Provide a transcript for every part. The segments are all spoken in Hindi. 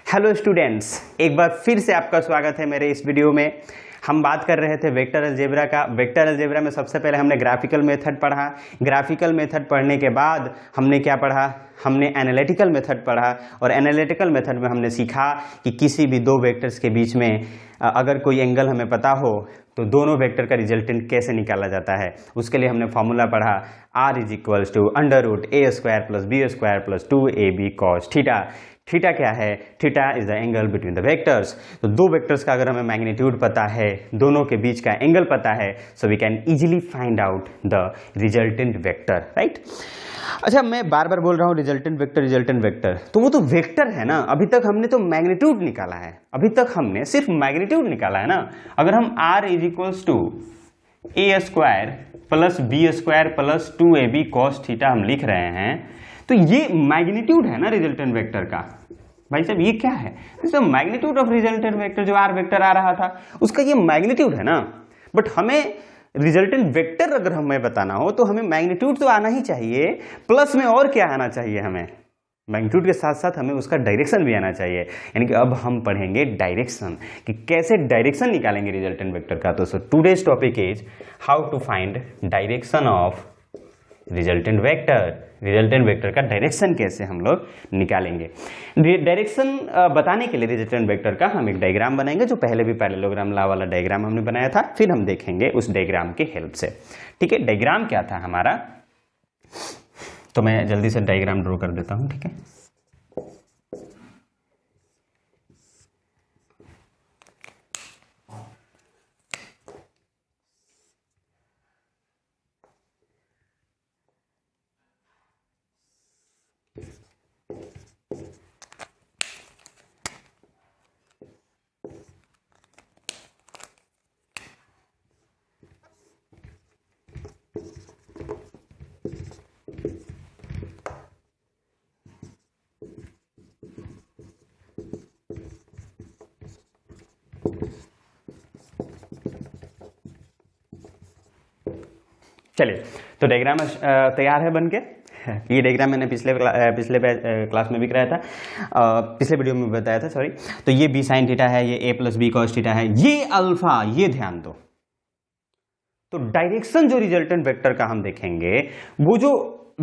हेलो स्टूडेंट्स, एक बार फिर से आपका स्वागत है मेरे इस वीडियो में। हम बात कर रहे थे वेक्टर अलजेब्रा का। वेक्टर अलजेब्रा में सबसे पहले हमने ग्राफिकल मेथड पढ़ा। ग्राफिकल मेथड पढ़ने के बाद हमने क्या पढ़ा? हमने एनालिटिकल मेथड पढ़ा। और एनालिटिकल मेथड में हमने सीखा कि किसी भी दो वेक्टर्स के बीच में अगर कोई एंगल हमें पता हो तो दोनों वेक्टर का रिजल्टेंट कैसे निकाला जाता है। उसके लिए हमने फॉर्मूला पढ़ा r is equals to under root A square plus B square plus 2ab cos theta. Theta क्या है? Theta is the angle between the vectors. तो दो वेक्टर्स का अगर हमें मैग्नीट्यूड पता है, दोनों के बीच का एंगल पता है, so we can easily find out the resultant vector, right. अच्छा, मैं बार बार बोल रहा हूँ रिजल्टेंट वेक्टर, तो वो तो वेक्टर है ना। अभी तक हमने तो मैग्नीट्यूड निकाला है, अभी तक हमने सिर्फ मैग्नीट्यूड निकाला है ना। अगर हम r is equals to A square plus B square plus 2ab cos theta हम लिख रहे हैं, तो ये मैग्नीट्यूड है ना रिजल्टेंट वेक्टर का। भाई साहब, ये क्या है? मैग्नीट्यूड ऑफ रिजल्टेंट वेक्टर, जो आर वेक्टर आ रहा था उसका ये मैग्नीट्यूड है ना। बट हमें रिजल्टेंट वेक्टर अगर हमें बताना हो तो हमें मैग्नीट्यूड तो आना ही चाहिए, प्लस में और क्या आना चाहिए? हमें मैग्नीट्यूड के साथ साथ हमें उसका डायरेक्शन भी आना चाहिए। यानी कि अब हम पढ़ेंगे डायरेक्शन, कि कैसे डायरेक्शन निकालेंगे रिजल्टेंट वेक्टर का। तो today's topic is how to find direction of resultant vector. Resultant vector का डायरेक्शन कैसे हम लोग निकालेंगे। डायरेक्शन बताने के लिए रिजल्टेंट वेक्टर का हम एक डायग्राम बनाएंगे, जो पहले भी पैरेललोग्राम लॉ वाला डायग्राम हमने बनाया था। फिर हम देखेंगे उस डायग्राम की हेल्प से। ठीक है, डायग्राम क्या था हमारा, तो मैं जल्दी से डायग्राम ड्रॉ कर देता हूं। ठीक है, चलिए, तो डायग्राम तैयार है बनके। ये डायग्राम मैंने पिछले क्लास में भी कराया था, पिछले वीडियो में बताया था, सॉरी। तो ये बी साइन थीटा है, ये A plus B cos theta है, ये अल्फा, ये ध्यान दो। तो डायरेक्शन जो रिजल्टेंट वेक्टर का हम देखेंगे, वो जो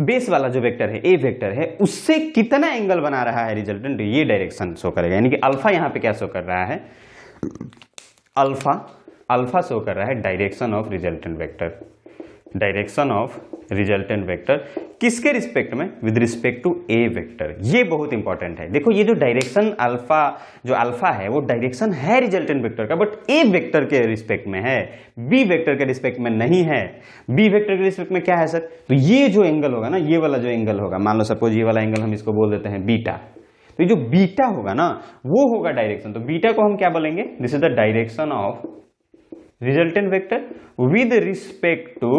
बेस वाला जो वेक्टर है, ए वेक्टर है, उससे कितना एंगल बना रहा है रिजल्टेंट, ये डायरेक्शन शो करेगा। यानी कि अल्फा यहाँ पे क्या शो कर रहा है? अल्फा शो कर रहा है direction of resultant vector. Direction of resultant vector किसके रिस्पेक्ट में? With respect to A vector. ये बहुत इंपॉर्टेंट है। देखो, ये जो डायरेक्शन अल्फा, जो अल्फा है, वो डायरेक्शन है रिजल्टेंट वेक्टर का, बट ए वेक्टर के रिस्पेक्ट में है, बी वेक्टर के रिस्पेक्ट में नहीं है। बी वेक्टर के रिस्पेक्ट में क्या है सर? तो ये जो एंगल होगा ना, ये वाला जो एंगल होगा, मान लो सपोज ये वाला एंगल हम इसको बोल देते हैं बीटा, तो ये जो बीटा होगा ना, वो होगा डायरेक्शन। तो बीटा को हम क्या बोलेंगे? This is the direction of resultant vector with respect to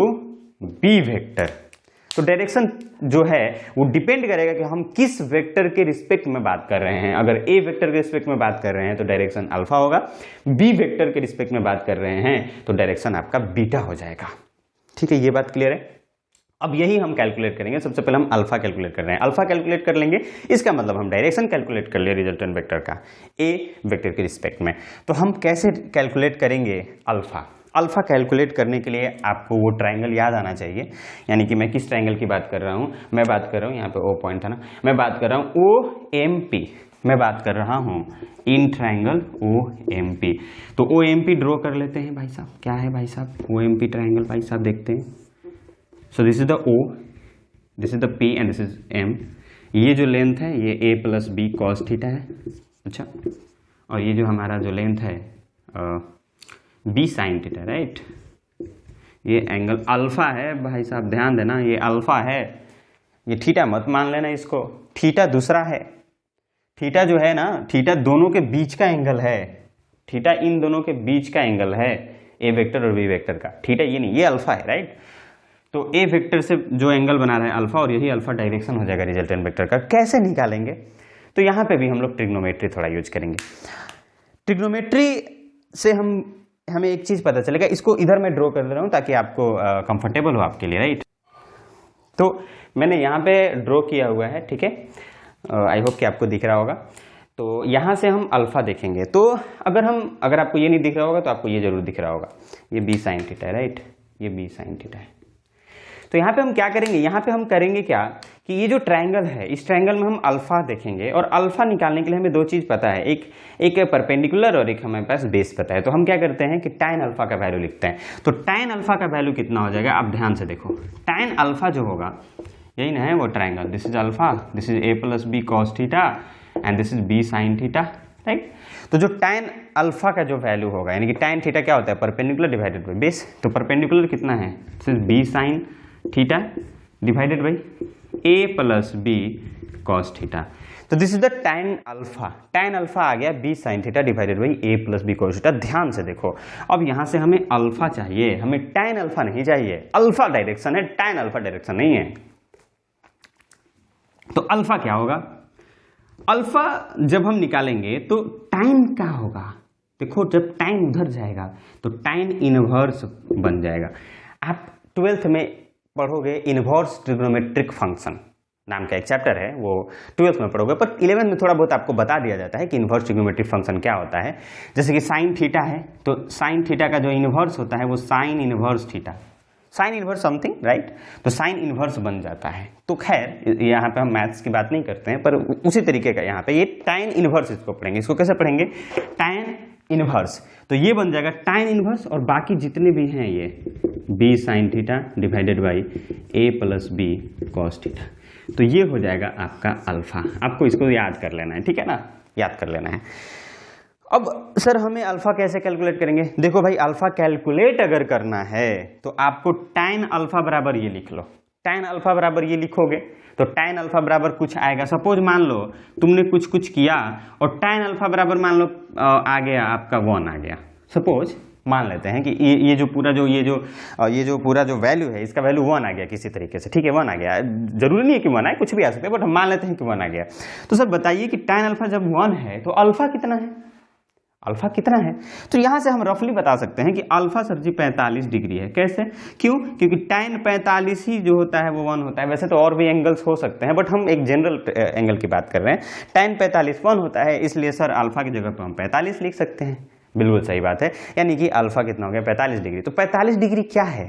B vector. तो डायरेक्शन जो है वो डिपेंड करेगा कि हम किस वेक्टर के रिस्पेक्ट में बात कर रहे हैं। अगर ए वेक्टर के रिस्पेक्ट में बात कर रहे हैं तो डायरेक्शन अल्फा होगा, बी वेक्टर के रिस्पेक्ट में बात कर रहे हैं तो डायरेक्शन आपका बीटा हो जाएगा। ठीक है, ये बात क्लियर है। अब यही हम कैलकुलेट करेंगे। सबसे पहले हम अल्फा कैलकुलेट कर रहे हैं, अल्फा कैलकुलेट कर लेंगे। इसका मतलब हम डायरेक्शन कैलकुलेट कर ले रिजल्टेंट वेक्टर का ए वेक्टर के रिस्पेक्ट में। तो हम कैसे कैलकुलेट करेंगे अल्फा? अल्फा कैलकुलेट करने के लिए आपको वो ट्रायंगल याद आना चाहिए। यानी कि मैं किस ट्रायंगल की बात कर रहा हूँ? मैं बात कर रहा हूँ, यहाँ पे ओ पॉइंट था ना, मैं बात कर रहा हूँ ओ एम पी। मैं बात कर रहा हूँ in triangle O M P. तो ओ एम पी ड्रॉ कर लेते हैं भाई साहब। क्या है भाई साहब? ओ एम पी ट्रायंगल भाई साहब, देखते हैं। So this is the O, this is the P and this is M. ये जो लेंथ है ये A plus B cos theta है। अच्छा, और ये जो हमारा जो लेंथ है बी साइन थीटा, राइट। ये एंगल अल्फा है भाई साहब, ध्यान देना, ये अल्फा है, ये थीटा मत मान लेना इसको। थीटा दूसरा है। थीटा जो है ना, थीटा दोनों के बीच का एंगल है। थीटा इन दोनों के बीच का एंगल है, ए वेक्टर और बी वेक्टर का। थीटा ये नहीं, ये अल्फा है, राइट। तो ए वेक्टर से जो एंगल बना रहे हैं अल्फा, और यही अल्फा डायरेक्शन हो जाएगा रिजल्टेंट वेक्टर का। कैसे निकालेंगे? तो यहाँ पे भी हम लोग ट्रिग्नोमेट्री थोड़ा यूज करेंगे। ट्रिग्नोमेट्री से हमें एक चीज पता चलेगा। इसको इधर मैं ड्रॉ कर दे रहा हूं ताकि आपको कंफर्टेबल हो आपके लिए, राइट। तो मैंने यहाँ पे ड्रॉ किया हुआ है, ठीक है। आई होप कि आपको दिख रहा होगा। तो यहाँ से हम अल्फा देखेंगे, तो अगर आपको ये नहीं दिख रहा होगा तो आपको ये जरूर दिख रहा होगा, ये बी साइन थीटा है, राइट, ये बी साइन थीटा है। तो यहाँ पे हम क्या करेंगे, यहाँ पे हम करेंगे क्या कि ये जो ट्रायंगल है, इस ट्रायंगल में हम अल्फा देखेंगे, और अल्फा निकालने के लिए हमें दो चीज़ पता है, एक परपेंडिकुलर और एक हमारे पास बेस पता है। तो हम क्या करते हैं कि tan अल्फा का वैल्यू लिखते हैं। तो tan अल्फा का वैल्यू कितना हो जाएगा, आप ध्यान से देखो, tan अल्फा जो होगा, यही ना है वो triangle, this is alpha, this is a plus B cos theta and this is b sine theta, right. तो जो tan अल्फा का जो वैल्यू होगा, यानी कि tan थीटा क्या होता है, परपेंडिकुलर डिवाइडेड बाई बेस। तो परपेंडिकुलर कितना है, this is b sine theta divided by a plus b cos theta. तो this is the tan alpha, tan alpha आ गया b sine theta divided by a plus b cos theta. ध्यान से देखो, अब यहां से हमें अल्फा चाहिए, हमें tan अल्फा नहीं चाहिए, अल्फा डायरेक्शन है, tan अल्फा डायरेक्शन नहीं है। तो अल्फा क्या होगा, अल्फा जब हम निकालेंगे तो tan क्या होगा, देखो जब tan उधर जाएगा तो tan इनवर्स बन जाएगा। आप 12th में पढ़ोगे इनवर्स ट्रिग्नोमेट्रिक फंक्शन नाम का एक चैप्टर है, वो 12th में पढ़ोगे, पर 11th में थोड़ा बहुत आपको बता दिया जाता है कि इनवर्स ट्रिग्नोमेट्रिक फंक्शन क्या होता है। जैसे कि साइन थीटा है, तो साइन थीटा का जो इनवर्स होता है वो sine inverse theta, sine inverse something, right, तो साइन इनवर्स बन जाता है। तो खैर यहाँ पे हम मैथ्स की बात नहीं करते हैं, पर उसी तरीके का यहाँ पे ये tan इनवर्स इसको पढ़ेंगे। इसको कैसे पढ़ेंगे, tan इनवर्स, तो ये बन जाएगा tan इनवर्स, और बाकी जितने भी हैं ये b sine theta divided by a plus b cos theta. तो ये हो जाएगा आपका अल्फा। आपको इसको याद कर लेना है, ठीक है ना, याद कर लेना है। अब सर हमें अल्फा कैसे कैलकुलेट करेंगे, देखो भाई अल्फा कैलकुलेट अगर करना है तो आपको tan अल्फा बराबर ये लिख लो, tan अल्फा बराबर ये लिखोगे तो tan अल्फा बराबर कुछ आएगा। सपोज मान लो तुमने कुछ किया और tan अल्फा बराबर मान लो आ गया आपका 1 आ गया। सपोज मान लेते हैं कि ये जो पूरा जो वैल्यू है, इसका वैल्यू 1 आ गया किसी तरीके से, ठीक है, 1 आ गया, जरूरी नहीं है कि 1 आए, कुछ भी आ सकता है, बट हम मान लेते हैं कि 1 आ गया। तो सर बताइए कि tan अल्फा जब 1 है तो अल्फा कितना है, अल्फा कितना है। तो यहां से हम रफली बता सकते हैं कि अल्फा सर जी 45 डिग्री है। कैसे, क्यों, क्योंकि tan 45 ही जो होता है वो 1 होता है। वैसे तो और भी एंगल्स हो सकते हैं, बट हम एक जनरल एंगल की बात कर रहे हैं। tan 45 1 होता है, इसलिए सर अल्फा की जगह पर हम 45 लिख सकते हैं। बिल्कुल सही बात है, यानी कि अल्फा कितना हो गया 45 डिग्री। तो 45 डिग्री क्या है,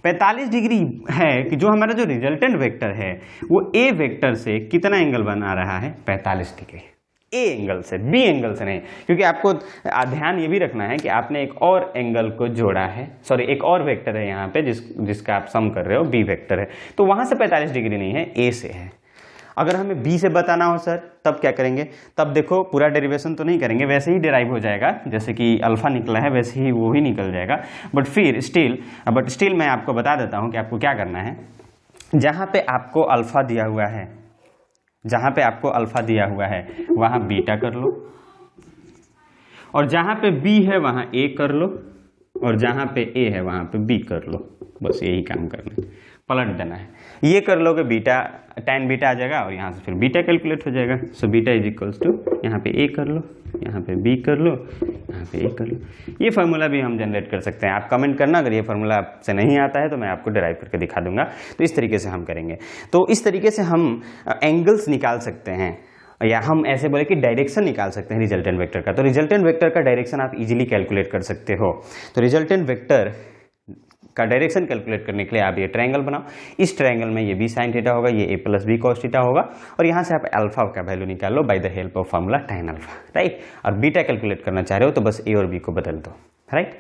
45 डिग्री है कि जो हमारा जो रिजल्टेंट वेक्टर है वो ए वेक्टर से कितना एंगल बना रहा है, 45 डिग्री, ए एंगल से, बी एंगल से नहीं। क्योंकि आपको ध्यान ये भी रखना है कि आपने एक और एंगल को जोड़ा है, सॉरी एक और वेक्टर है यहाँ पे जिसका आप सम कर रहे हो, बी वेक्टर है, तो वहां से 45 डिग्री नहीं है, ए से है। अगर हमें बी से बताना हो सर तब क्या करेंगे, तब देखो पूरा डेरिवेशन तो नहीं करेंगे, वैसे ही डेराइव हो जाएगा, जैसे कि अल्फा निकला है वैसे ही वो ही निकल जाएगा। बट स्टिल मैं आपको बता देता हूँ कि आपको क्या करना है। जहाँ पे आपको अल्फा दिया हुआ है, जहाँ पे आपको अल्फा दिया हुआ है वहाँ बीटा कर लो, और जहाँ पे बी है वहाँ ए कर लो, और जहाँ पे ए है वहाँ पे बी कर लो। बस यही काम करना है, पलट देना है। ये कर लोगे बीटा, tan बीटा आ जाएगा, और यहाँ से फिर बीटा कैलकुलेट हो जाएगा। So beta is equals to, यहाँ पे ए कर लो, यहाँ पे बी कर लो, यहाँ पे ए कर लो। ये फार्मूला भी हम जनरेट कर सकते हैं। आप कमेंट करना अगर ये फार्मूला आपसे नहीं आता है, तो मैं आपको डिराइव करके दिखा दूंगा। तो इस तरीके से हम करेंगे। तो इस तरीके से हम एंगल्स निकाल सकते हैं, या हम ऐसे बोले कि डायरेक्शन निकाल सकते हैं रिजल्टेंट वेक्टर का। तो रिजल्टेंट वेक्टर का डायरेक्शन आप इजीली कैलकुलेट कर सकते हो। तो रिजल्टेंट वेक्टर का डायरेक्शन कैलकुलेट करने के लिए आप ये ट्रायंगल बनाओ। इस ट्रायंगल में ये बी साइन थीटा होगा, ये A plus B cos theta होगा, और यहाँ से आप अल्फा का वैल्यू निकाल लो by the help of formula tan alpha, right. और बीटा कैलकुलेट करना चाह रहे हो तो बस ए और बी को बदल दो, राइट।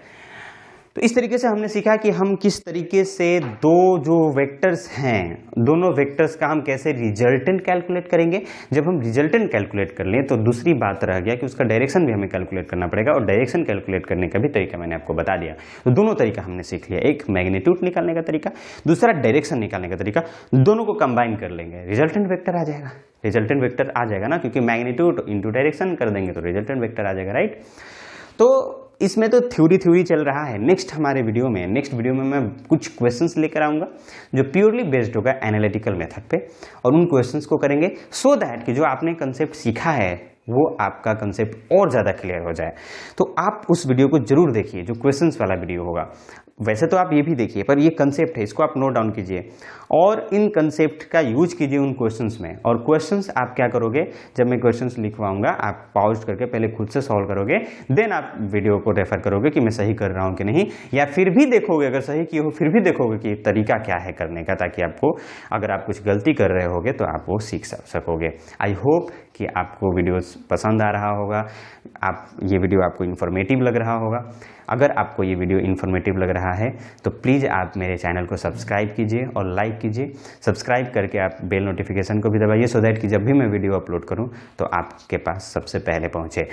तो इस तरीके से हमने सीखा कि हम किस तरीके से दो जो वेक्टर्स हैं, दोनों वेक्टर्स का हम कैसे रिजल्टेंट कैलकुलेट करेंगे। जब हम रिजल्टेंट कैलकुलेट कर लें तो दूसरी बात रह गया कि उसका डायरेक्शन भी हमें कैलकुलेट करना पड़ेगा, और डायरेक्शन कैलकुलेट करने का भी तरीका मैंने आपको बता दिया। तो दोनों तरीका हमने सीख लिया, एक मैग्नीट्यूड निकालने का तरीका, दूसरा डायरेक्शन निकालने का तरीका। दोनों को कंबाइन कर लेंगे, रिजल्टेंट वेक्टर आ जाएगा, रिजल्टेंट वेक्टर आ जाएगा ना, क्योंकि मैग्नीट्यूड इंटू डायरेक्शन कर देंगे तो रिजल्टेंट वेक्टर आ जाएगा, राइट। तो इसमें तो थ्योरी चल रहा है। नेक्स्ट वीडियो में मैं कुछ क्वेश्चंस लेकर आऊंगा जो प्योरली बेस्ड होगा एनालिटिकल मेथड पे, और उन क्वेश्चंस को करेंगे सो दैट कि जो आपने कंसेप्ट सीखा है वो आपका कंसेप्ट और ज़्यादा क्लियर हो जाए। तो आप उस वीडियो को जरूर देखिए, जो क्वेश्चंस वाला वीडियो होगा। वैसे तो आप ये भी देखिए, पर ये कंसेप्ट है, इसको आप नोट डाउन कीजिए और इन कंसेप्ट का यूज कीजिए उन क्वेश्चंस में। और क्वेश्चंस आप क्या करोगे, जब मैं क्वेश्चंस लिखवाऊंगा आप पॉज करके पहले खुद से सॉल्व करोगे, देन आप वीडियो को रेफर करोगे कि मैं सही कर रहा हूं कि नहीं, या फिर भी देखोगे, अगर सही किए हो फिर भी देखोगे कि तरीका क्या है करने का, ताकि आपको अगर आप कुछ गलती कर रहे होगे तो आप वो सीख सकोगे। आई होप कि आपको वीडियो पसंद आ रहा होगा, ये वीडियो आपको इन्फॉर्मेटिव लग रहा होगा। अगर आपको ये वीडियो इन्फॉर्मेटिव लग रहा है तो प्लीज़ आप मेरे चैनल को सब्सक्राइब कीजिए और लाइक कीजिए। सब्सक्राइब करके आप बेल नोटिफिकेशन को भी दबाइए, सो दैट कि जब भी मैं वीडियो अपलोड करूं तो आपके पास सबसे पहले पहुंचे।